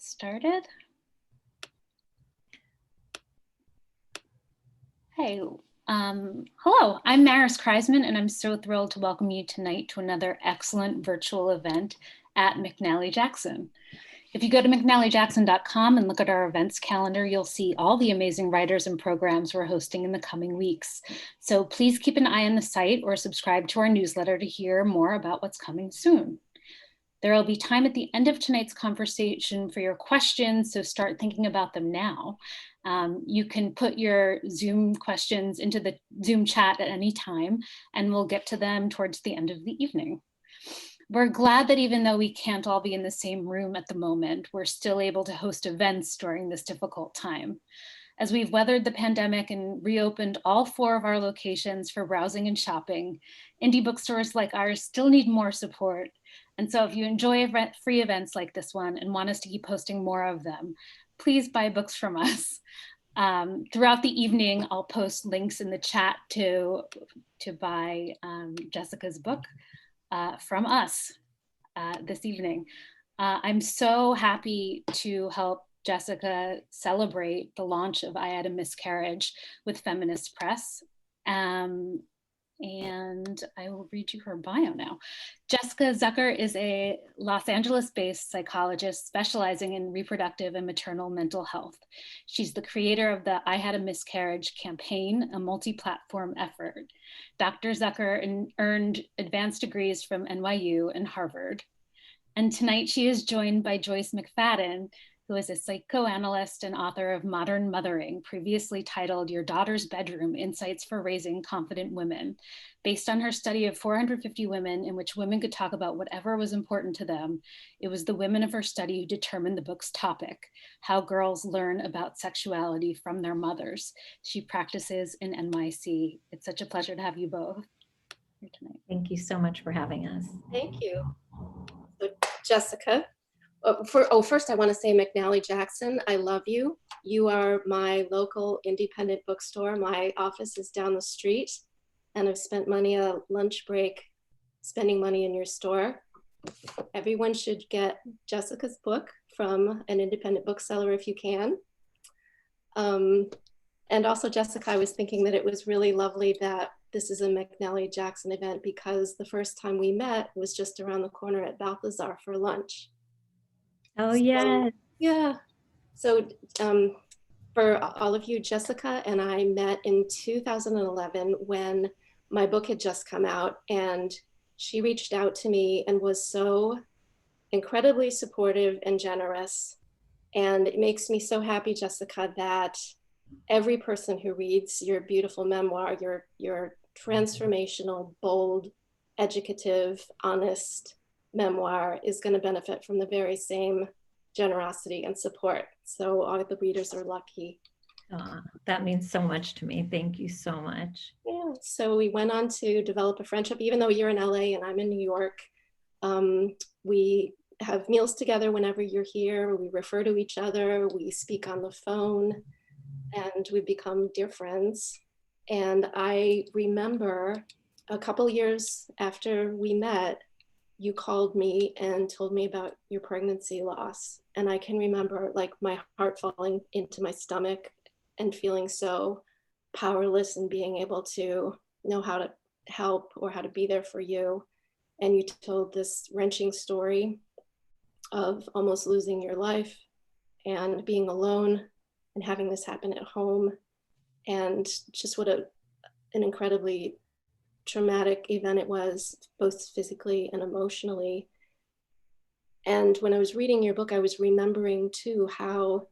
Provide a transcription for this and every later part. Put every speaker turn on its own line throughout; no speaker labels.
get started. Hey, hello, I'm Maris Kreisman, and I'm so thrilled to welcome you tonight to another excellent virtual event at McNally Jackson. If you go to McNallyJackson.com and look at our events calendar, you'll see all the amazing writers and programs we're hosting in the coming weeks. So please keep an eye on the site or subscribe to our newsletter to hear more about what's coming soon. There will be time at the end of tonight's conversation for your questions, so start thinking about them now. You can put your Zoom questions into the Zoom chat at any time, and we'll get to them towards the end of the evening. We're glad that even though we can't all be in the same room at the moment, we're still able to host events during this difficult time. As we've weathered the pandemic and reopened all 4 of our locations for browsing and shopping, indie bookstores like ours still need more support. And so if you enjoy free events like this one and want us to keep hosting more of them, please buy books from us. Throughout the evening, I'll post links in the chat to buy Jessica's book from us this evening. I'm so happy to help Jessica celebrate the launch of I Had a Miscarriage with Feminist Press. And I will read you her bio now. Jessica Zucker is a Los Angeles-based psychologist specializing in reproductive and maternal mental health. She's the creator of the I Had a Miscarriage campaign, a multi-platform effort. Dr. Zucker earned advanced degrees from NYU and Harvard. And tonight she is joined by Joyce McFadden, who is a psychoanalyst and author of Modern Mothering, previously titled Your Daughter's Bedroom, Insights for Raising Confident Women. Based on her study of 450 women in which women could talk about whatever was important to them, it was the women of her study who determined the book's topic, How Girls Learn About Sexuality from Their Mothers. She practices in NYC. It's such a pleasure to have you both here tonight.
Thank you so much for having us.
Thank you. So Jessica, first I want to say McNally Jackson, I love you. You are my local independent bookstore. My office is down the street, and I've spent money a lunch break spending money in your store. Everyone should get Jessica's book from an independent bookseller if you can. And also, Jessica, I was thinking that it was really lovely that this is a McNally Jackson event, because the first time we met was just around the corner at Balthazar for lunch.
Oh, yes.
Yeah. So for all of you, Jessica and I met in 2011 when my book had just come out, and she reached out to me and was so incredibly supportive and generous. And it makes me so happy, Jessica, that every person who reads your beautiful memoir, your transformational, bold, educative, honest memoir is going to benefit from the very same generosity and support. So all the readers are lucky.
That means so much to me. Thank you so much.
Yeah, so we went on to develop a friendship, even though you're in LA and I'm in New York. We have meals together whenever you're here. We refer to each other. We speak on the phone, and we've become dear friends. And I remember a couple years after we met, you called me and told me about your pregnancy loss. And I can remember like my heart falling into my stomach and feeling so powerless and being able to know how to help or how to be there for you. And you told this wrenching story of almost losing your life and being alone and having this happen at home. And just what an incredibly traumatic event it was, both physically and emotionally. And when I was reading your book, I was remembering too how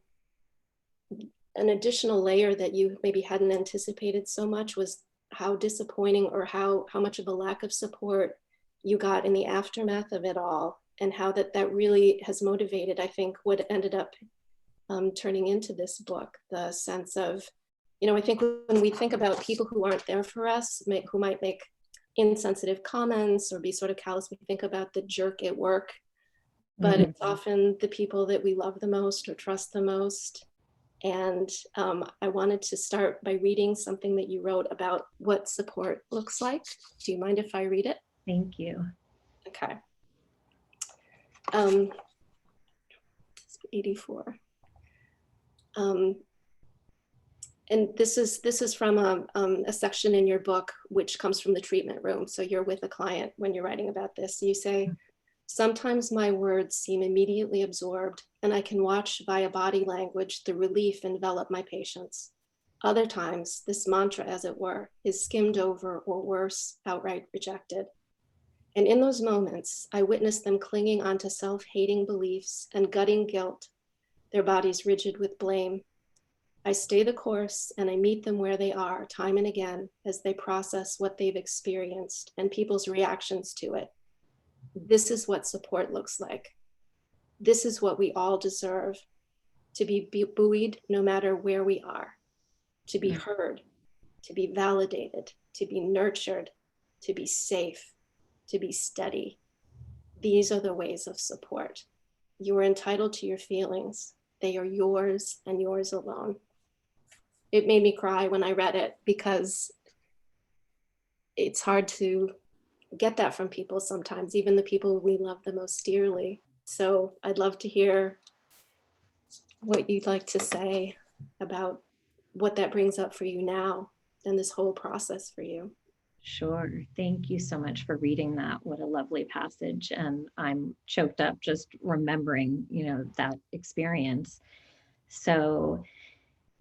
an additional layer that you maybe hadn't anticipated so much was how disappointing, or how much of a lack of support you got in the aftermath of it all, and how that really has motivated, I think, what ended up turning into this book. The sense of, I think when we think about people who aren't there for us, who might make insensitive comments or be sort of callous, we think about the jerk at work, but it's often the people that we love the most or trust the most. And I wanted to start by reading something that you wrote about what support looks like. Do you mind if I read it?
Thank you.
Okay. 84. And this is from a section in your book, which comes from the treatment room. So you're with a client when you're writing about this. You say, sometimes my words seem immediately absorbed, and I can watch via body language the relief envelop my patients. Other times, this mantra, as it were, is skimmed over or worse, outright rejected. And in those moments, I witness them clinging onto self-hating beliefs and gutting guilt, their bodies rigid with blame. I stay the course and I meet them where they are time and again as they process what they've experienced and people's reactions to it. This is what support looks like. This is what we all deserve, to be buoyed no matter where we are, to be heard, to be validated, to be nurtured, to be safe, to be steady. These are the ways of support. You are entitled to your feelings. They are yours and yours alone. It made me cry when I read it because it's hard to get that from people sometimes, even the people we love the most dearly. So I'd love to hear what you'd like to say about what that brings up for you now and this whole process for you.
Sure. Thank you so much for reading that. What a lovely passage. And I'm choked up just remembering, that experience. So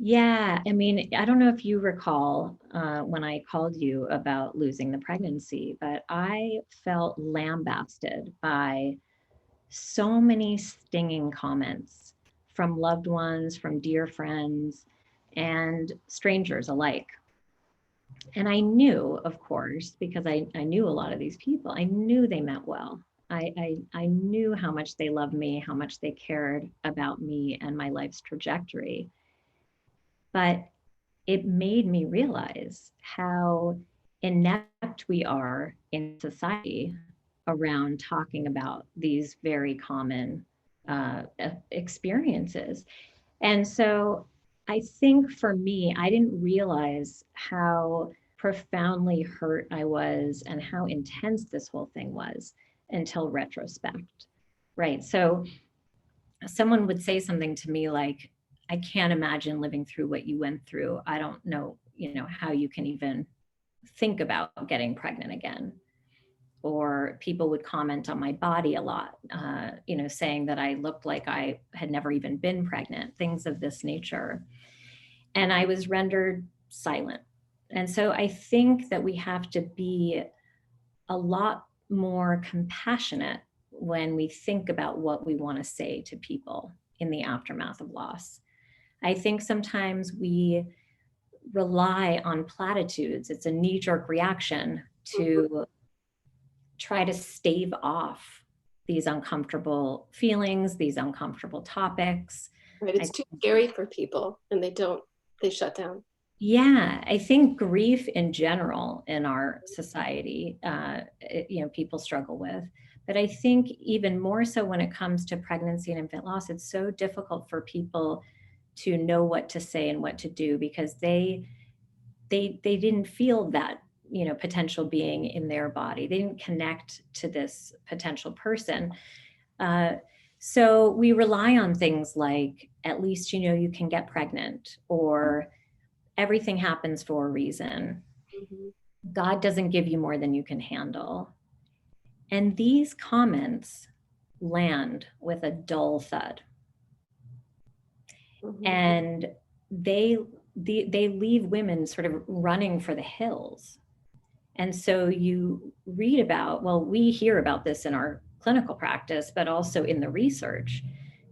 yeah, I mean, I don't know if you recall when I called you about losing the pregnancy, but I felt lambasted by so many stinging comments from loved ones, from dear friends, and strangers alike. And I knew, of course, because I knew a lot of these people, I knew they meant well. I knew how much they loved me, how much they cared about me and my life's trajectory. But it made me realize how inept we are in society around talking about these very common experiences. And so I think for me, I didn't realize how profoundly hurt I was and how intense this whole thing was until retrospect, right? So someone would say something to me like, I can't imagine living through what you went through. I don't know, how you can even think about getting pregnant again. Or people would comment on my body a lot, saying that I looked like I had never even been pregnant, things of this nature. And I was rendered silent. And so I think that we have to be a lot more compassionate when we think about what we want to say to people in the aftermath of loss. I think sometimes we rely on platitudes. It's a knee-jerk reaction to try to stave off these uncomfortable feelings, these uncomfortable topics.
Right, it's too scary for people and they shut down.
Yeah, I think grief in general in our society, people struggle with. But I think even more so when it comes to pregnancy and infant loss, it's so difficult for people to know what to say and what to do because they didn't feel that potential being in their body. They didn't connect to this potential person. So we rely on things like, at least you can get pregnant, or everything happens for a reason.
Mm-hmm.
God doesn't give you more than you can handle. And these comments land with a dull thud.
Mm-hmm.
And they leave women sort of running for the hills. And so you read about, well, we hear about this in our clinical practice, but also in the research.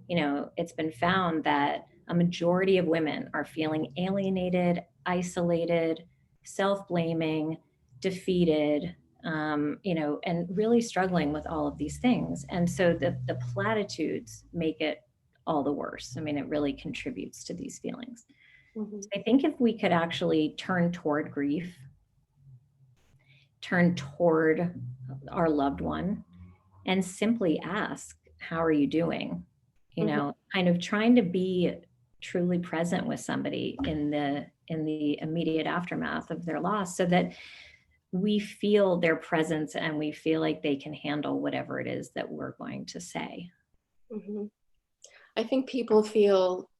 It's been found that a majority of women are feeling alienated, isolated, self-blaming, defeated, and really struggling with all of these things. And so the platitudes make it all the worse. I mean, it really contributes to these feelings.
Mm-hmm.
So I think if we could actually turn toward grief, turn toward our loved one, and simply ask, how are you doing? Kind of trying to be truly present with somebody in the immediate aftermath of their loss, so that we feel their presence and we feel like they can handle whatever it is that we're going to say.
Mm-hmm. I think people feel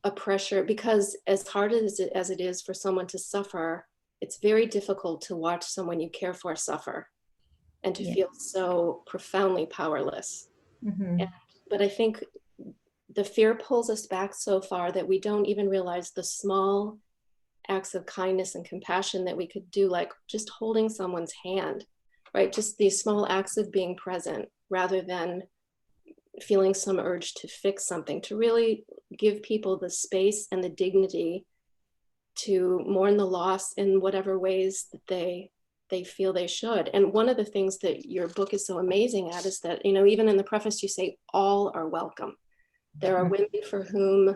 a pressure because as hard as it is for someone to suffer, it's very difficult to watch someone you care for suffer and to feel so profoundly powerless.
Mm-hmm.
But I think the fear pulls us back so far that we don't even realize the small acts of kindness and compassion that we could do, like just holding someone's hand, right? Just these small acts of being present rather than feeling some urge to fix something, to really give people the space and the dignity to mourn the loss in whatever ways that they feel they should. And one of the things that your book is so amazing at is that, you know, even in the preface, you say all are welcome. There are women for whom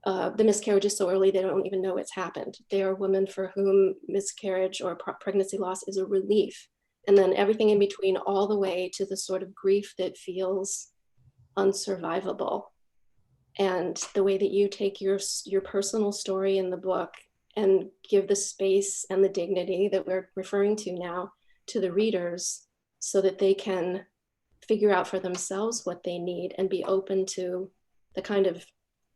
the miscarriage is so early they don't even know it's happened. There are women for whom miscarriage or pregnancy loss is a relief. And then everything in between, all the way to the sort of grief that feels unsurvivable. And the way that you take your personal story in the book and give the space and the dignity that we're referring to now to the readers so that they can figure out for themselves what they need and be open to the kind of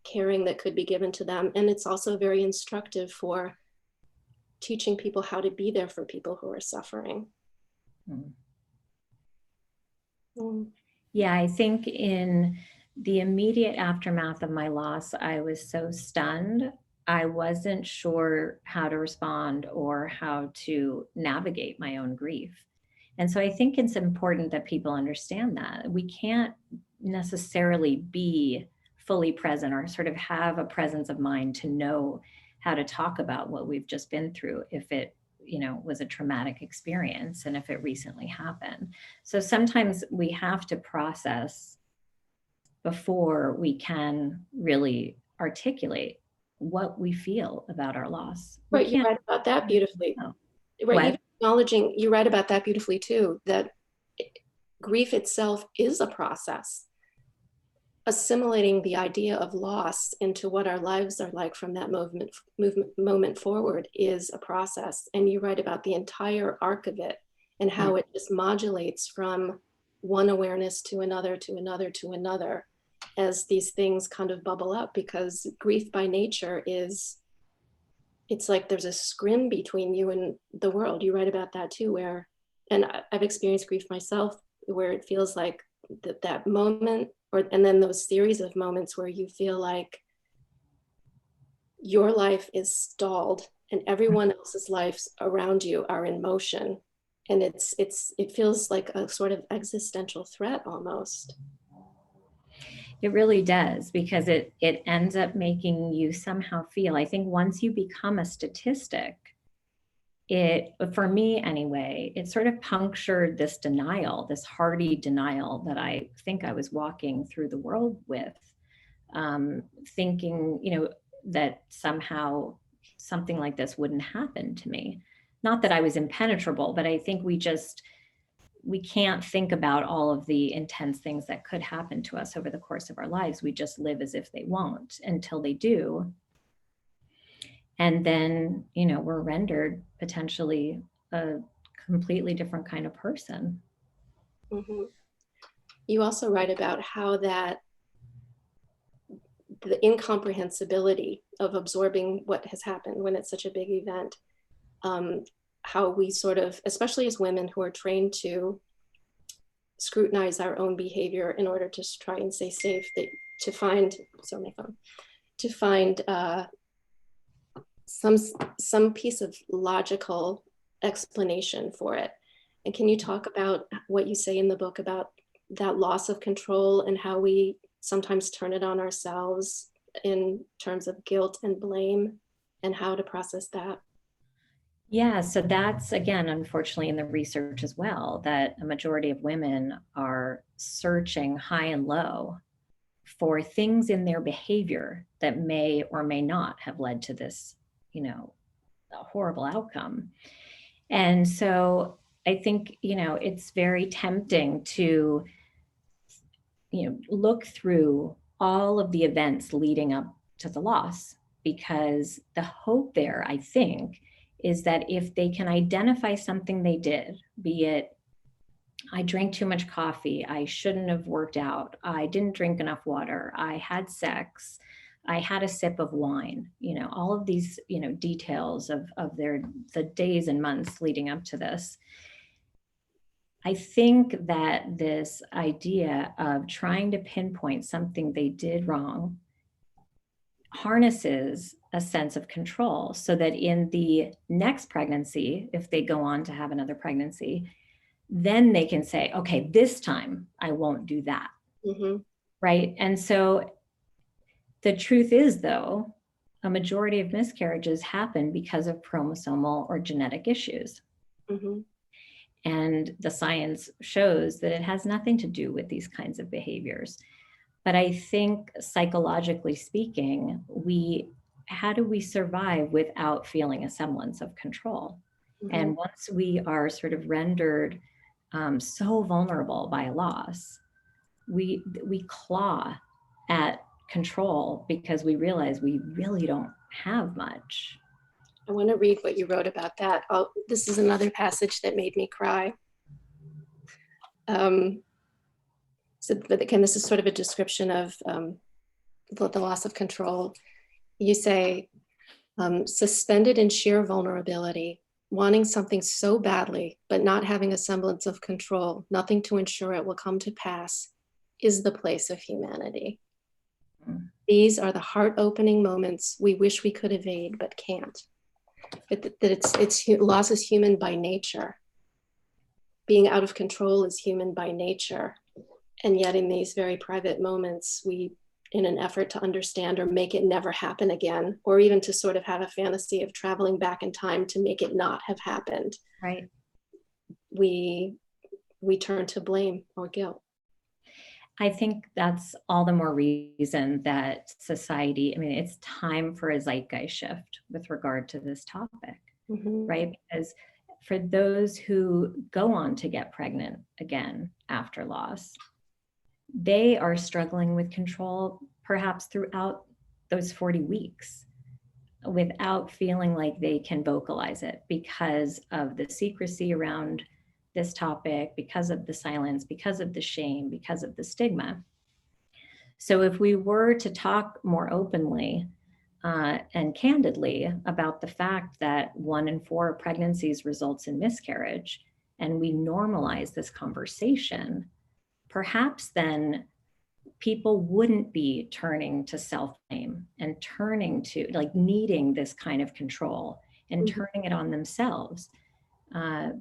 caring that could be given to them. And it's also very instructive for teaching people how to be there for people who are suffering.
Yeah, I think in the immediate aftermath of my loss, I was so stunned. I wasn't sure how to respond or how to navigate my own grief. And so I think it's important that people understand that we can't necessarily be fully present or sort of have a presence of mind to know how to talk about what we've just been through if it, you know, was a traumatic experience and if it recently happened. So sometimes we have to process before we can really articulate what we feel about our loss.
Right, you write about that beautifully.
No.
Right,
What?
even acknowledging, you write about that beautifully too, that grief itself is a process. Assimilating the idea of loss into what our lives are like from that moment forward is a process. And you write about the entire arc of it and how it just modulates from one awareness to another, to another, to another, as these things kind of bubble up, because grief by nature is, it's like there's a scrim between you and the world. You write about that too, where, and I've experienced grief myself, where it feels like that moment, and then those series of moments where you feel like your life is stalled and everyone else's lives around you are in motion. And it feels like a sort of existential threat almost.
It really does, because it ends up making you somehow feel, I think once you become a statistic, it, for me anyway, it sort of punctured this denial, this hardy denial that I think I was walking through the world with, thinking, you know, that somehow something like this wouldn't happen to me. Not that I was impenetrable, but I think we can't think about all of the intense things that could happen to us over the course of our lives. We just live as if they won't until they do. And then, you know, we're rendered potentially a completely different kind of person.
Mm-hmm. You also write about how that the incomprehensibility of absorbing what has happened when it's such a big event, how we sort of, especially as women who are trained to scrutinize our own behavior in order to try and stay safe, that to find, sorry, my phone, to find some piece of logical explanation for it. And can you talk about what you say in the book about that loss of control and how we sometimes turn it on ourselves in terms of guilt and blame, and how to process that?
Yeah, so that's, again, unfortunately, in the research as well, that a majority of women are searching high and low for things in their behavior that may or may not have led to this, you know, a horrible outcome. And so I think, you know, it's very tempting to, you know, look through all of the events leading up to the loss, because the hope there, I think, is that if they can identify something they did, be it I drank too much coffee. I shouldn't have worked out. I didn't drink enough water. I had sex. I had a sip of wine. All of these, details of the days and months leading up to this. I think that this idea of trying to pinpoint something they did wrong harnesses a sense of control, so that in the next pregnancy, if they go on to have another pregnancy, then they can say, okay, this time I won't do that.
Mm-hmm.
Right. And so the truth is, though, a majority of miscarriages happen because of chromosomal or genetic issues.
Mm-hmm.
And the science shows that it has nothing to do with these kinds of behaviors. But I think psychologically speaking, how do we survive without feeling a semblance of control?
Mm-hmm.
And once we are sort of rendered so vulnerable by a loss, we claw at control because we realize we really don't have much.
I want to read what you wrote about that. This is another passage that made me cry. But again, this is sort of a description of the loss of control. You say, suspended in sheer vulnerability, wanting something so badly, but not having a semblance of control, nothing to ensure it will come to pass, is the place of humanity. Mm. These are the heart-opening moments we wish we could evade, but can't. That loss is human by nature. Being out of control is human by nature. And yet in these very private moments, we, in an effort to understand or make it never happen again, or even to sort of have a fantasy of traveling back in time to make it not have happened,
right,
we turn to blame or guilt.
I think that's all the more reason that society, it's time for a zeitgeist shift with regard to this topic, mm-hmm. right? Because for those who go on to get pregnant again after loss, they are struggling with control perhaps throughout those 40 weeks without feeling like they can vocalize it because of the secrecy around this topic, because of the silence, because of the shame, because of the stigma. So if we were to talk more openly and candidly about the fact that 1 in 4 pregnancies results in miscarriage, and we normalize this conversation, perhaps then people wouldn't be turning to self-blame and turning to needing this kind of control and mm-hmm. turning it on themselves.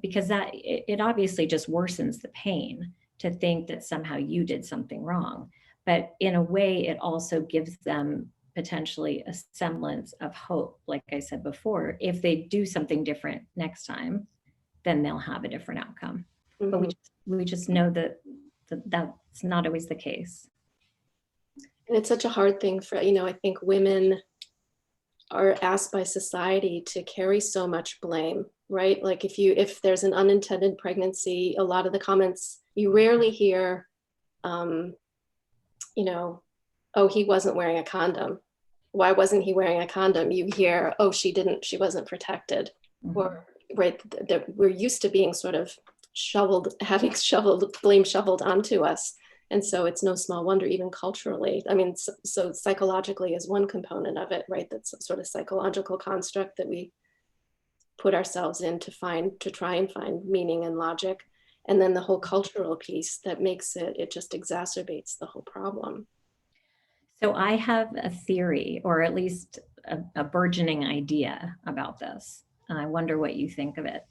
Because it obviously just worsens the pain to think that somehow you did something wrong. But in a way, it also gives them potentially a semblance of hope. Like I said before, if they do something different next time, then they'll have a different outcome. Mm-hmm. But we just know that that's not always the case.
And it's such a hard thing for, I think women are asked by society to carry so much blame, right? Like if there's an unintended pregnancy, a lot of the comments you rarely hear, oh, he wasn't wearing a condom. Why wasn't he wearing a condom? You hear, oh, she wasn't protected. Mm-hmm. Or right, we're used to being sort of having blame shoveled onto us. And so it's no small wonder, even culturally. So psychologically is one component of it, right? That's a sort of psychological construct that we put ourselves in to try and find meaning and logic. And then the whole cultural piece that makes it just exacerbates the whole problem.
So I have a theory, or at least a burgeoning idea about this. And I wonder what you think of it.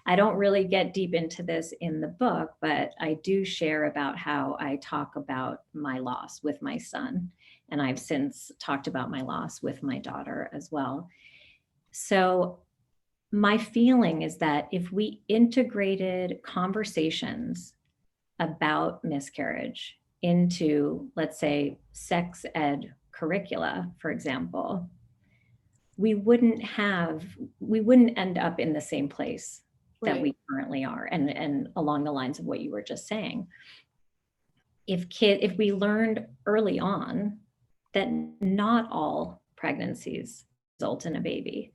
I don't really get deep into this in the book, but I do share about how I talk about my loss with my son. And I've since talked about my loss with my daughter as well. So my feeling is that if we integrated conversations about miscarriage into, let's say, sex ed curricula, for example, we wouldn't end up in the same place that we currently are, and along the lines of what you were just saying. If we learned early on that not all pregnancies result in a baby,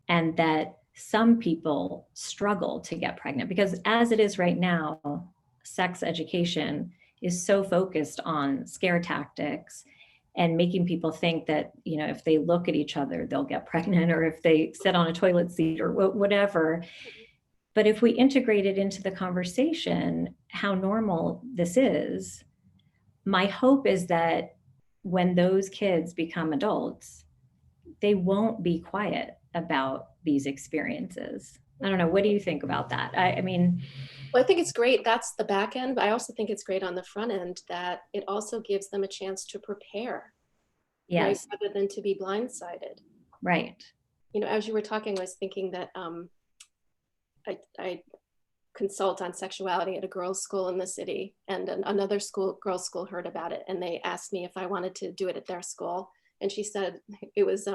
and that some people struggle to get pregnant, because as it is right now, sex education is so focused on scare tactics and making people think that, you know, if they look at each other, they'll get pregnant, or if they sit on a toilet seat or whatever. But if we integrate it into the conversation, how normal this is, my hope is that when those kids become adults, they won't be quiet about these experiences. I don't know. What do you think about that? I mean,
well, I think it's great. That's the back end, but I also think it's great on the front end that it also gives them a chance to prepare, right?
yes,
Rather than to be blindsided.
right.
You know, as you were talking, I was thinking that I consult on sexuality at a girls' school in the city, and another girls' school heard about it, and they asked me if I wanted to do it at their school. And she said, it was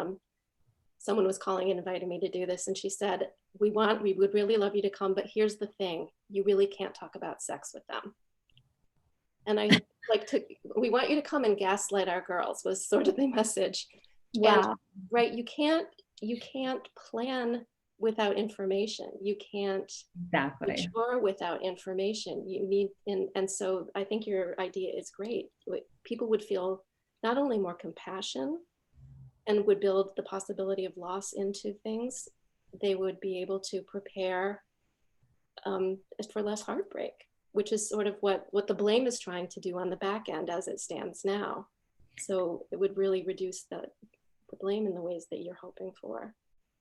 someone was calling and inviting me to do this, and she said, we would really love you to come, but here's the thing, you really can't talk about sex with them. And I we want you to come and gaslight our girls, was sort of the message.
Wow.
And, right, you can't plan without information. You can't
Exactly.
mature without information. You need, and so I think your idea is great. People would feel not only more compassion and would build the possibility of loss into things, they would be able to prepare for less heartbreak, which is sort of what the blame is trying to do on the back end as it stands now. So it would really reduce the blame in the ways that you're hoping for.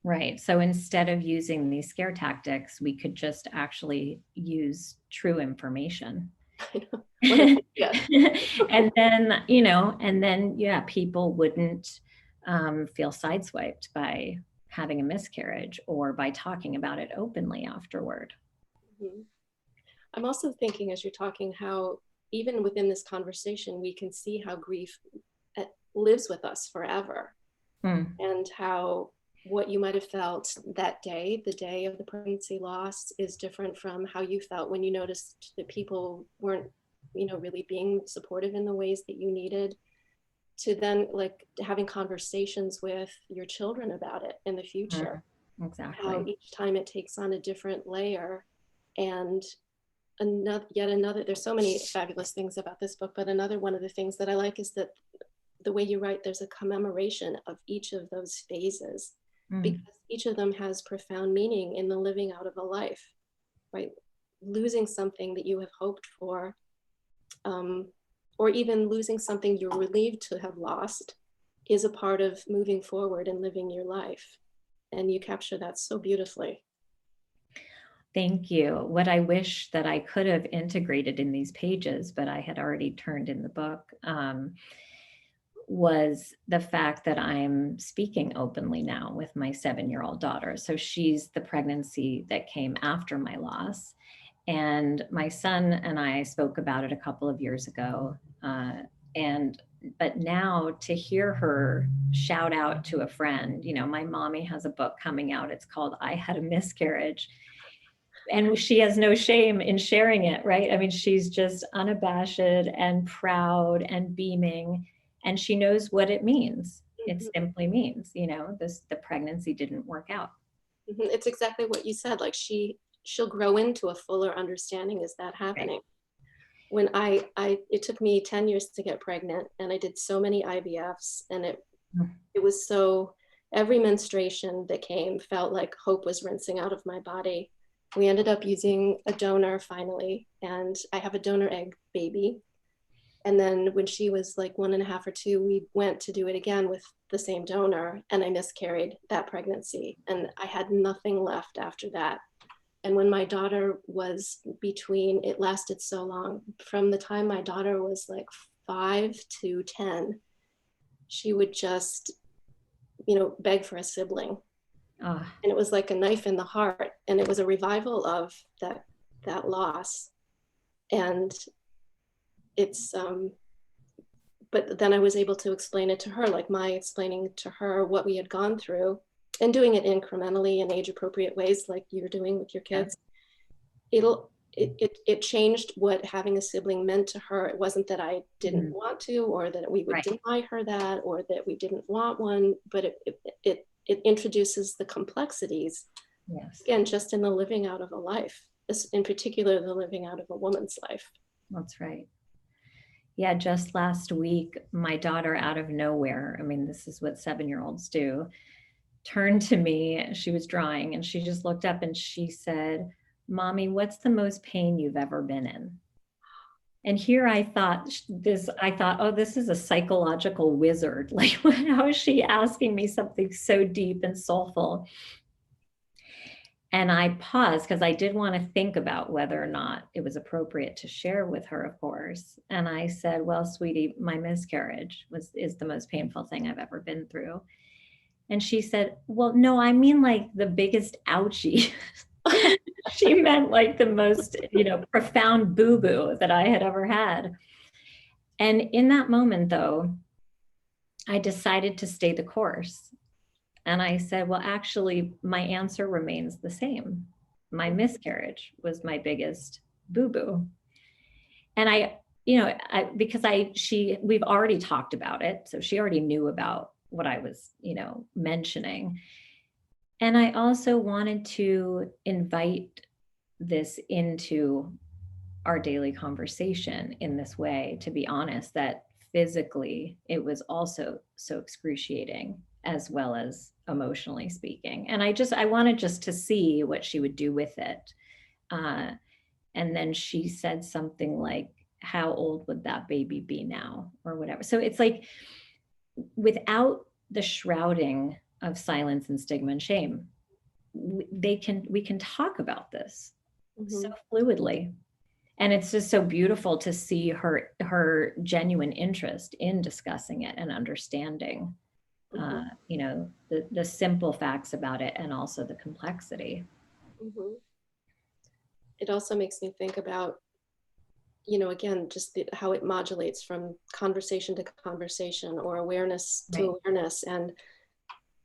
Right. So instead of using these scare tactics, we could just actually use true information.
Yeah.
And then, you know, yeah, people wouldn't feel sideswiped by having a miscarriage or by talking about it openly afterward.
Mm-hmm. I'm also thinking, as you're talking, how even within this conversation, we can see how grief lives with us forever. And how what you might have felt that day, the day of the pregnancy loss, is different from how you felt when you noticed that people weren't, you know, really being supportive in the ways that you needed, to then like having conversations with your children about it in the future.
Exactly.
How each time it takes on a different layer. And yet another, there's so many fabulous things about this book, but another one of the things that I like is that the way you write, there's a commemoration of each of those phases, because each of them has profound meaning in the living out of a life, right? Losing something that you have hoped for, or even losing something you're relieved to have lost, is a part of moving forward and living your life. And you capture that so beautifully.
Thank you. What I wish that I could have integrated in these pages, but I had already turned in the book, was the fact that I'm speaking openly now with my 7-year-old daughter. So she's the pregnancy that came after my loss. And my son and I spoke about it a couple of years ago. But now to hear her shout out to a friend, you know, my mommy has a book coming out. It's called I Had a Miscarriage. And she has no shame in sharing it, right? I mean, she's just unabashed and proud and beaming, and she knows what it means. It simply means, you know, the pregnancy didn't work out.
It's exactly what you said. Like she'll grow into a fuller understanding as that happening. Right. When it took me 10 years to get pregnant, and I did so many IVFs, and it was so, every menstruation that came felt like hope was rinsing out of my body. We ended up using a donor finally, and I have a donor egg baby. And then when she was like 1.5 or 2, we went to do it again with the same donor, and I miscarried that pregnancy. And I had nothing left after that. And when my daughter was it lasted so long. From the time my daughter was like 5 to 10, she would just, you know, beg for a sibling. And it was like a knife in the heart. And it was a revival of that loss. And it's, but then I was able to explain it to her, like my explaining to her what we had gone through, and doing it incrementally in age appropriate ways, like you're doing with your kids. It changed what having a sibling meant to her. It wasn't that I didn't want to, or that we would deny her that, or that we didn't want one, but it introduces the complexities
Yes.
Again, just in the living out of a life, in particular, the living out of a woman's life.
That's right. Yeah, just last week, my daughter, out of nowhere, I mean, this is what 7-year-olds do, turned to me. She was drawing and she just looked up and she said, "Mommy, what's the most pain you've ever been in?" And here I thought, oh, this is a psychological wizard. Like, how is she asking me something so deep and soulful? And I paused because I did want to think about whether or not it was appropriate to share with her, of course. And I said, "Well, sweetie, my miscarriage is the most painful thing I've ever been through." And she said, "Well, no, I mean like the biggest ouchie." She meant like the most, profound boo-boo that I had ever had. And in that moment, though, I decided to stay the course. And I said, well, actually, my answer remains the same. My miscarriage was my biggest boo-boo. And we've already talked about it. So she already knew about what I was, mentioning. And I also wanted to invite this into our daily conversation in this way, to be honest, that physically it was also so excruciating as well as emotionally speaking. And I wanted just to see what she would do with it. And then she said something like, "How old would that baby be now?" or whatever. So it's like, without the shrouding of silence and stigma and shame, we can talk about this so fluidly. And it's just so beautiful to see her genuine interest in discussing it and understanding, the simple facts about it and also the complexity.
It also makes me think about, again, just how it modulates from conversation to conversation or awareness to awareness. And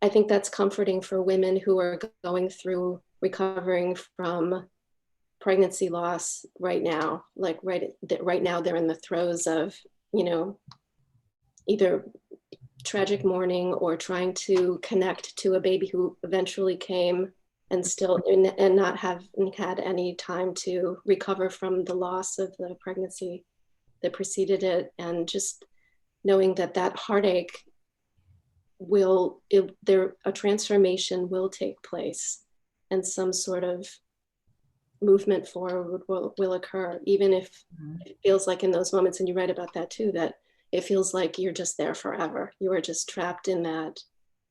I think that's comforting for women who are going through recovering from pregnancy loss right now. Like right now they're in the throes of, either tragic mourning or trying to connect to a baby who eventually came and still and not having had any time to recover from the loss of the pregnancy that preceded it. And just knowing that heartache a transformation will take place and some sort of movement forward will occur, even if it feels like in those moments, and you write about that too, that it feels like you're just there forever. You are just trapped in that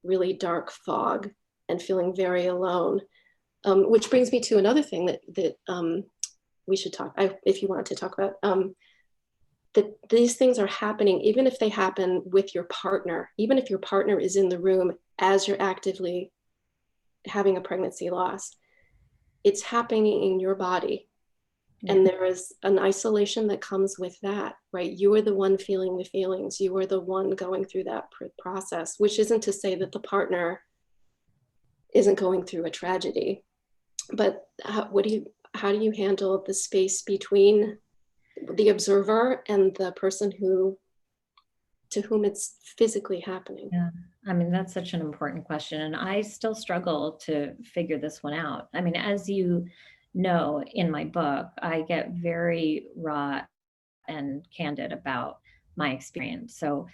really dark fog and feeling very alone. Which brings me to another thing that we should talk, if you wanted to talk about, that these things are happening, even if they happen with your partner, even if your partner is in the room as you're actively having a pregnancy loss, it's happening in your body. And there is an isolation that comes with that, right? You are the one feeling the feelings. You are the one going through that process, which isn't to say that the partner isn't going through a tragedy. But how do you handle the space between the observer and the person to whom it's physically happening?
Yeah. I mean, that's such an important question. And I still struggle to figure this one out. I mean, as you know, in my book, I get very raw and candid about my experience. So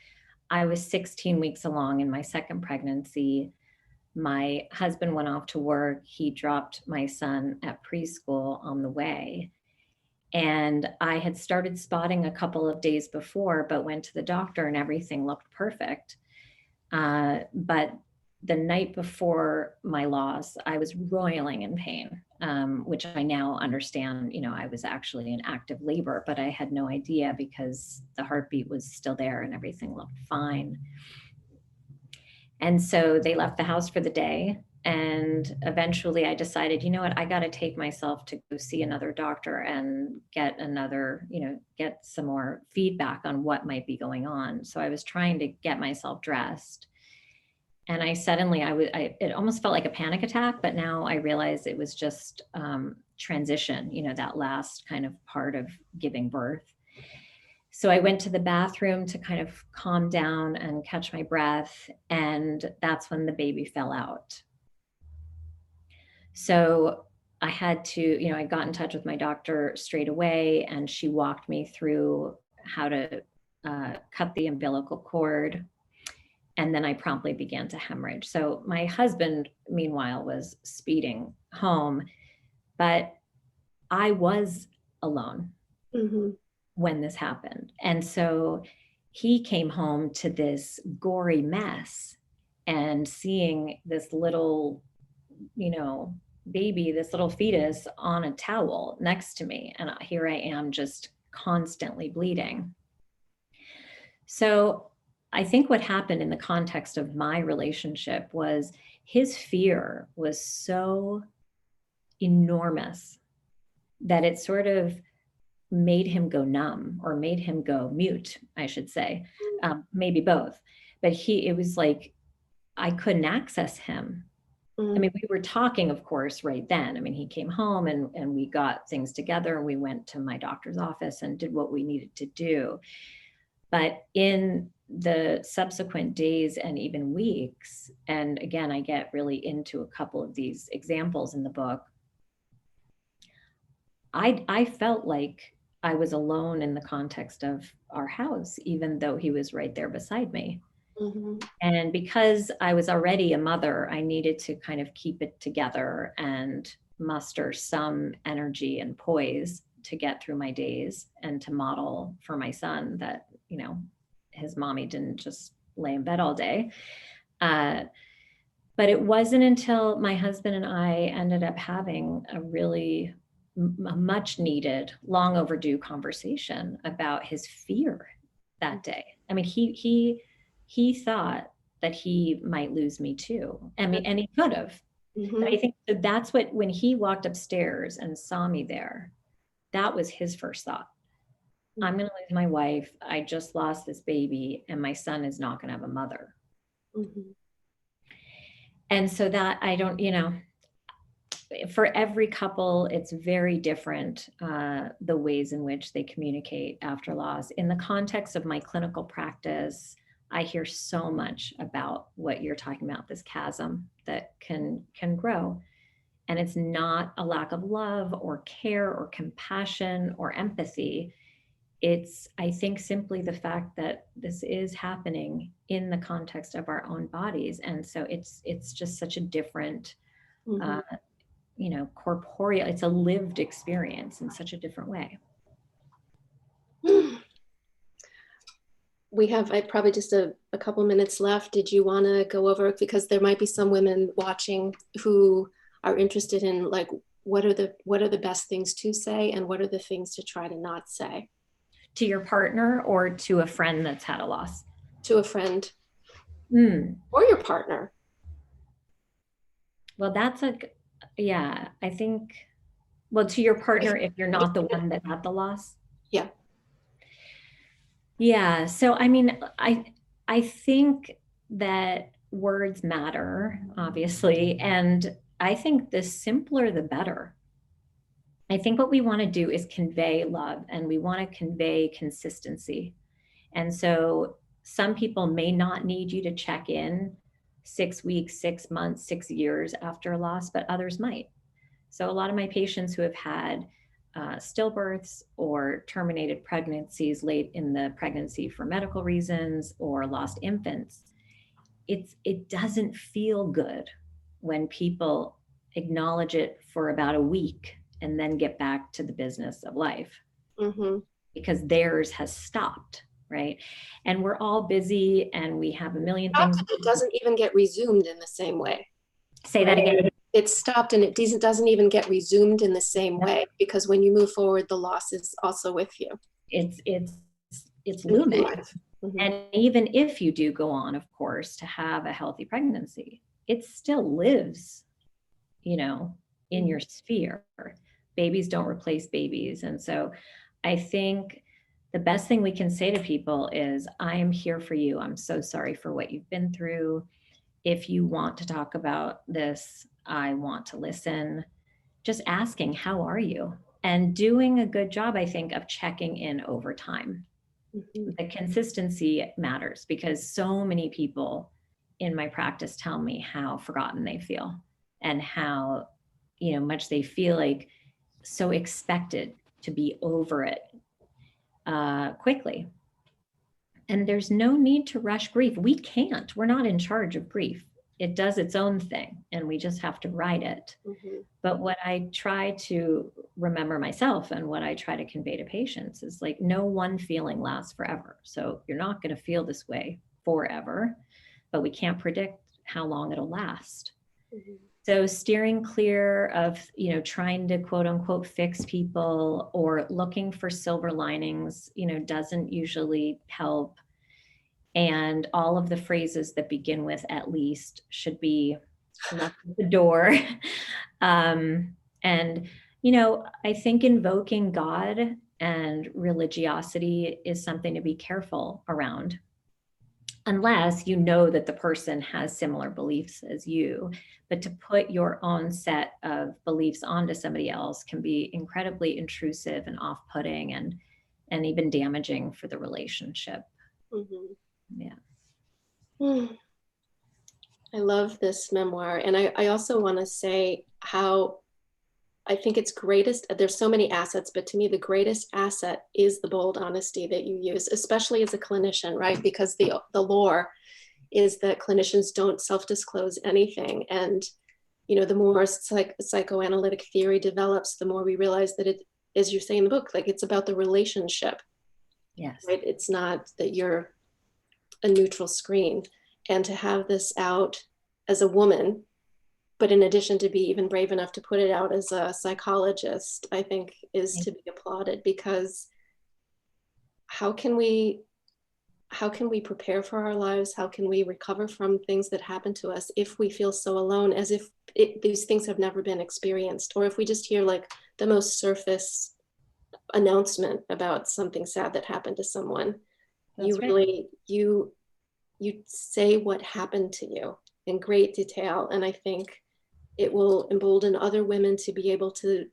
I was 16 weeks along in my second pregnancy. My husband went off to work. He dropped my son at preschool on the way. And I had started spotting a couple of days before, but went to the doctor and everything looked perfect. But the night before my loss, I was roiling in pain, which I now understand, I was actually in active labor, but I had no idea because the heartbeat was still there and everything looked fine. And so they left the house for the day. And eventually I decided, you know what, I got to take myself to go see another doctor and get get some more feedback on what might be going on. So I was trying to get myself dressed. And it almost felt like a panic attack, but now I realize it was just transition, that last kind of part of giving birth. So I went to the bathroom to kind of calm down and catch my breath. And that's when the baby fell out. So I had to, I got in touch with my doctor straight away, and she walked me through how to cut the umbilical cord. And then I promptly began to hemorrhage. So my husband, meanwhile, was speeding home, but I was alone when this happened. And so he came home to this gory mess, and seeing this little, baby, this little fetus on a towel next to me. And here I am just constantly bleeding. So I think what happened in the context of my relationship was his fear was so enormous that it sort of made him go numb, or made him go mute, I should say, maybe both. But it was like I couldn't access him. I mean, we were talking, of course, right then. I mean, he came home and we got things together, and we went to my doctor's office and did what we needed to do. But in the subsequent days and even weeks, and again, I get really into a couple of these examples in the book, I felt like I was alone in the context of our house, even though he was right there beside me. And because I was already a mother, I needed to kind of keep it together and muster some energy and poise to get through my days, and to model for my son that, his mommy didn't just lay in bed all day. But it wasn't until my husband and I ended up having a really much needed, long overdue conversation about his fear that day. I mean, he thought that he might lose me too. I mean, and he could have. I think that's what, when he walked upstairs and saw me there, that was his first thought. I'm going to lose my wife. I just lost this baby, and my son is not going to have a mother. And so that for every couple, it's very different, the ways in which they communicate after loss. In the context of my clinical practice, I hear so much about what you're talking about, this chasm that can grow. And it's not a lack of love or care or compassion or empathy. It's, I think, simply the fact that this is happening in the context of our own bodies. And so it's just such a different, corporeal, it's a lived experience in such a different way.
We have probably just a couple minutes left. Did you want to go over, because there might be some women watching who are interested in, like, what are the best things to say, and what are the things to try to not say?
To your partner, or to a friend that's had a loss?
To a friend or your partner.
Well, I think, to your partner, if you're not the one that had the loss. Yeah. So, I mean, I think that words matter, obviously. And I think the simpler, the better. I think what we want to do is convey love, and we want to convey consistency. And so some people may not need you to check in 6 weeks, 6 months, 6 years after a loss, but others might. So a lot of my patients who have had stillbirths or terminated pregnancies late in the pregnancy for medical reasons, or lost infants, it doesn't feel good when people acknowledge it for about a week and then get back to the business of life, because theirs has stopped, right? And we're all busy, and we have a million things.
It doesn't even get resumed in the same way.
Say that again.
It stopped, and it doesn't even get resumed in the same way, because when you move forward, the loss is also with you.
It's looming. And even if you do go on, of course, to have a healthy pregnancy, it still lives, in your sphere. Babies don't replace babies. And so I think the best thing we can say to people is, I am here for you. I'm so sorry for what you've been through. If you want to talk about this, I want to listen. Just asking, how are you? And doing a good job, I think, of checking in over time. The consistency matters, because so many people in my practice tell me how forgotten they feel, and how much they feel like so expected to be over it quickly. And there's no need to rush grief. We can't. We're not in charge of grief. It does its own thing, and we just have to ride it.
Mm-hmm.
But what I try to remember myself and what I try to convey to patients is like, no one feeling lasts forever. So you're not going to feel this way forever, but we can't predict how long it'll last.
Mm-hmm.
So steering clear of, trying to quote unquote fix people or looking for silver linings, doesn't usually help. And all of the phrases that begin with "at least" should be left at the door. And, I think invoking God and religiosity is something to be careful around, unless you know that the person has similar beliefs as you. But to put your own set of beliefs onto somebody else can be incredibly intrusive and off-putting and even damaging for the relationship.
Mm-hmm.
Yeah.
I love this memoir. And I also want to say how I think it's greatest. There's so many assets, but to me, the greatest asset is the bold honesty that you use, especially as a clinician, right? Because the lore is that clinicians don't self-disclose anything. And, the more psychoanalytic theory develops, the more we realize that it, as you say in the book, like it's about the relationship.
Yes.
Right? It's not that you're a neutral screen. And to have this out as a woman, but in addition to be even brave enough to put it out as a psychologist, I think is to be applauded, because how can we prepare for our lives? How can we recover from things that happen to us if we feel so alone, as if these things have never been experienced, or if we just hear like the most surface announcement about something sad that happened to someone? That's you really, right. You say what happened to you in great detail. And I think it will embolden other women to be able to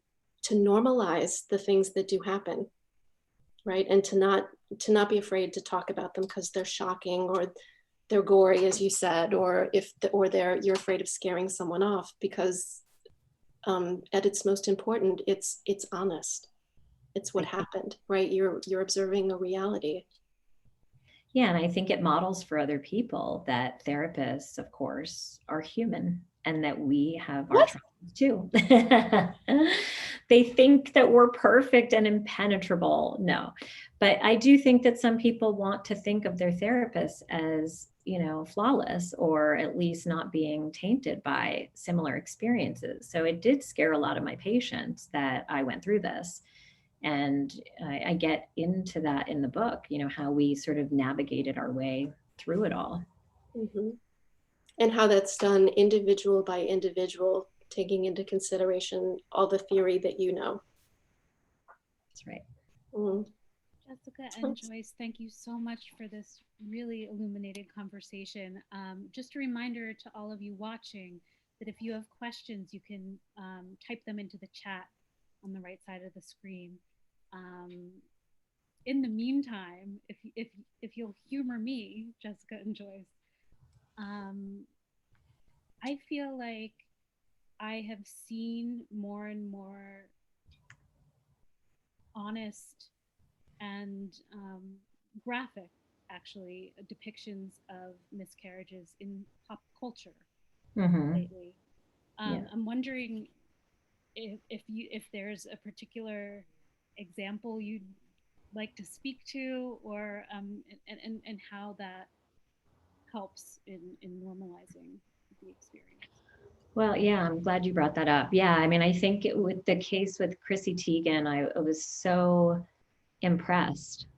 normalize the things that do happen, right? And to not be afraid to talk about them because they're shocking or they're gory, as you said, or you're afraid of scaring someone off, because at its most important, it's honest. It's what happened, right? You're observing a reality.
Yeah, and I think it models for other people that therapists, of course, are human and that we have our traumas too. They think that we're perfect and impenetrable. No, but I do think that some people want to think of their therapists as, flawless, or at least not being tainted by similar experiences. So it did scare a lot of my patients that I went through this. And I get into that in the book, how we sort of navigated our way through it all.
Mm-hmm. And how that's done individual by individual, taking into consideration all the theory that you know.
That's right.
Mm.
Jessica and Joyce, thank you so much for this really illuminated conversation. Just a reminder to all of you watching that if you have questions, you can type them into the chat on the right side of the screen. In the meantime, if you'll humor me, Jessica and Joyce, I feel like I have seen more and more honest and graphic, actually, depictions of miscarriages in pop culture lately. I'm wondering if there's a particular example you'd like to speak to, or and how that helps in normalizing the experience.
Well, yeah, I'm glad you brought that up. Yeah, I mean, I think with the case with Chrissy Teigen, I was so impressed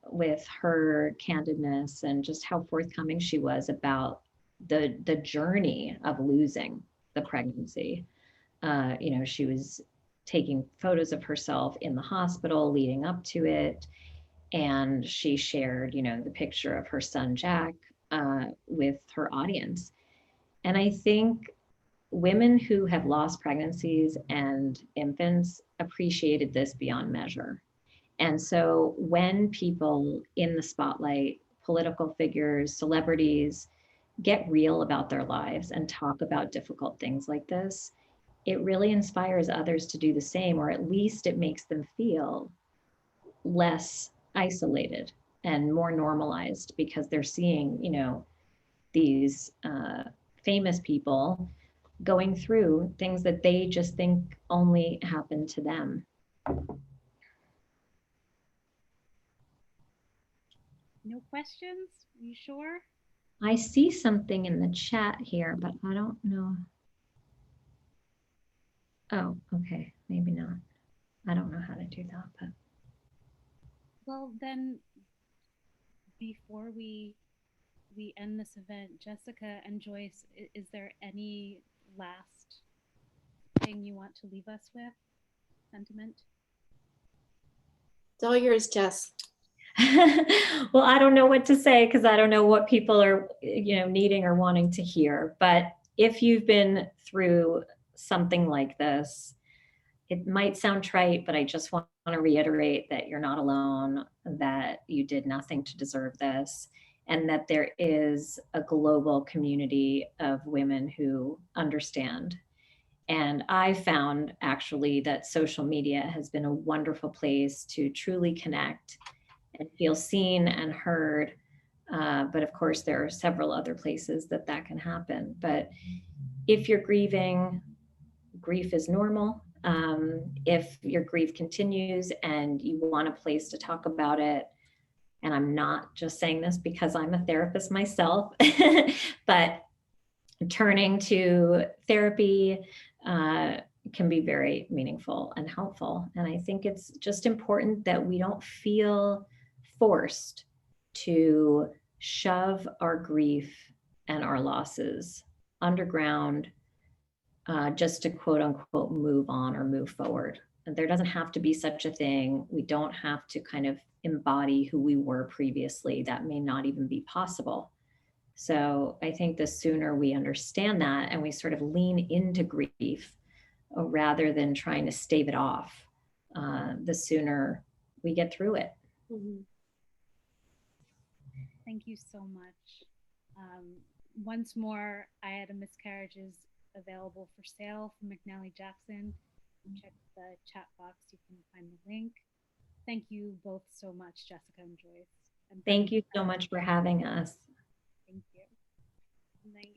with her candidness and just how forthcoming she was about the journey of losing the pregnancy. She was taking photos of herself in the hospital leading up to it. And she shared, the picture of her son, Jack, with her audience. And I think women who have lost pregnancies and infants appreciated this beyond measure. And so when people in the spotlight, political figures, celebrities, get real about their lives and talk about difficult things like this, it really inspires others to do the same, or at least it makes them feel less isolated and more normalized because they're seeing, you know, these famous people going through things that they just think only happen to them.
No questions? You sure?
I see something in the chat here, but I don't know. Oh, okay, maybe not. I don't know how to do that, but.
Well, then before we end this event, Jessica and Joyce, is there any last thing you want to leave us with? Sentiment?
It's all yours, Jess.
Well, I don't know what to say because I don't know what people are, you know, needing or wanting to hear. But if you've been through something like this, it might sound trite, but I just want to reiterate that you're not alone, that you did nothing to deserve this, and that there is a global community of women who understand. And I found actually that social media has been a wonderful place to truly connect and feel seen and heard. But of course, there are several other places that that can happen. But if you're grieving, grief is normal. If your grief continues and you want a place to talk about it, and I'm not just saying this because I'm a therapist myself, but turning to therapy can be very meaningful and helpful. And I think it's just important that we don't feel forced to shove our grief and our losses underground just to quote unquote move on or move forward. And there doesn't have to be such a thing. We don't have to kind of embody who we were previously. That may not even be possible. So I think the sooner we understand that and we sort of lean into grief rather than trying to stave it off, the sooner we get through it.
Mm-hmm.
Thank you so much. Once more, I Had a Miscarriage is available for sale from McNally Jackson. Check the chat box, you can find the link. Thank you both so much, Jessica and Joyce. And
thank you so much for having us.
Thank you. Good night.